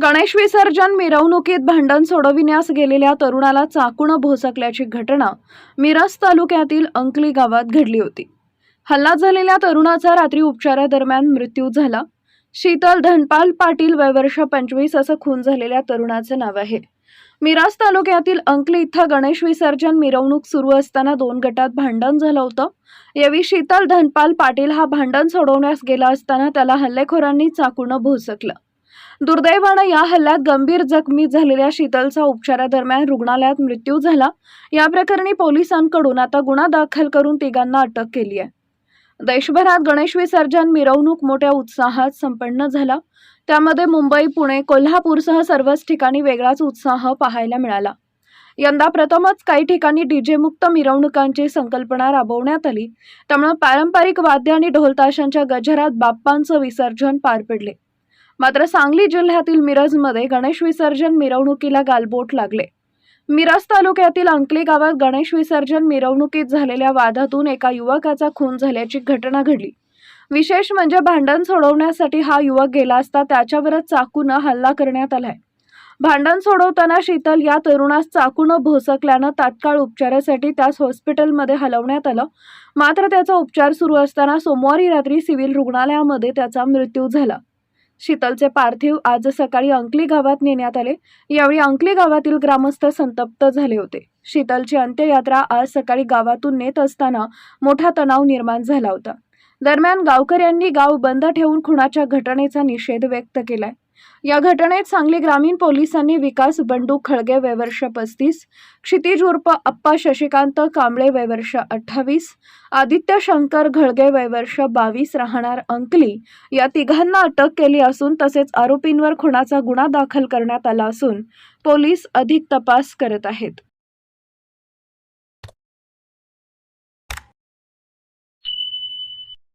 गणेश विसर्जन मिरवणुकीत भांडण सोडविण्यास गेलेल्या तरुणाला चाकूने भोसकल्याची घटना मिरज तालुक्यातील अंकली गावात घडली होती. हल्ला झालेल्या तरुणाचा रात्री उपचारादरम्यान मृत्यू झाला. शीतल धनपाल पाटील वय वर्ष 25 असं खून झालेल्या तरुणाचे नाव आहे. मिरज तालुक्यातील अंकली इथं गणेश विसर्जन मिरवणूक सुरू असताना दोन गटात भांडण झालं होतं. यावेळी शीतल धनपाल पाटील हा भांडण सोडवण्यास गेला असताना त्याला हल्लेखोरांनी चाकूने भोसकलं. दुर्दैवाने या हल्ल्यात गंभीर जखमी झालेल्या शीतलचा उपचारादरम्यान रुग्णालयात मृत्यू झाला. या प्रकरणी पोलिसांकडून आता गुन्हा दाखल करून तिघांना अटक केली आहे. देशभरात गणेश विसर्जन मिरवणूक मोठ्या उत्साहात संपन्न झाला. त्यामध्ये मुंबई, पुणे, कोल्हापूरसह सर्वच ठिकाणी वेगळाच उत्साह पाहायला मिळाला. यंदा प्रथमच काही ठिकाणी डीजे मुक्त मिरवणुकांची संकल्पना राबवण्यात आली. त्यामुळे पारंपरिक वाद्य आणि ढोलताशांच्या गजरात बाप्पांचं विसर्जन पार पडले. मात्र सांगली जिल्ह्यातील मिरजमध्ये गणेश विसर्जन मिरवणुकीला गालबोट लागले. मिरज तालुक्यातील अंकली गावात गणेश विसर्जन मिरवणुकीत झालेल्या वादातून एका युवकाचा खून झाल्याची घटना घडली. विशेष म्हणजे भांडण सोडवण्यासाठी हा युवक गेला असता त्याच्यावरच चाकूने हल्ला करण्यात आलाय. भांडण सोडवताना शीतल या तरुणास चाकूने भोसकल्यानं तात्काळ उपचारासाठी त्यास हॉस्पिटलमध्ये हलवण्यात आलं. मात्र त्याचा उपचार सुरू असताना सोमवारी रात्री सिव्हिल रुग्णालयामध्ये त्याचा मृत्यू झाला. शीतलचे पार्थिव आज सकाळी अंकली गावात नेण्यात आले. यावेळी अंकली गावातील ग्रामस्थ संतप्त झाले होते. शीतलची अंत्ययात्रा आज सकाळी गावातून नेत असताना मोठा तणाव निर्माण झाला होता. दरम्यान गावकऱ्यांनी गाव बंद ठेवून खुनाच्या घटनेचा निषेध व्यक्त केलाय. या घटनेत सांगली ग्रामीण पोलिसांनी विकास बंडू खळगे वय वर्ष 35, क्षितिज उर्फ अप्पा शशिकांत कांबळे वय वर्ष 28, आदित्य शंकर घळगे वय वर्ष 22 राहणार अंकली या तिघांना अटक केली असून तसेच आरोपींवर खुनाचा गुन्हा दाखल करण्यात आला असून पोलीस अधिक तपास करत आहेत.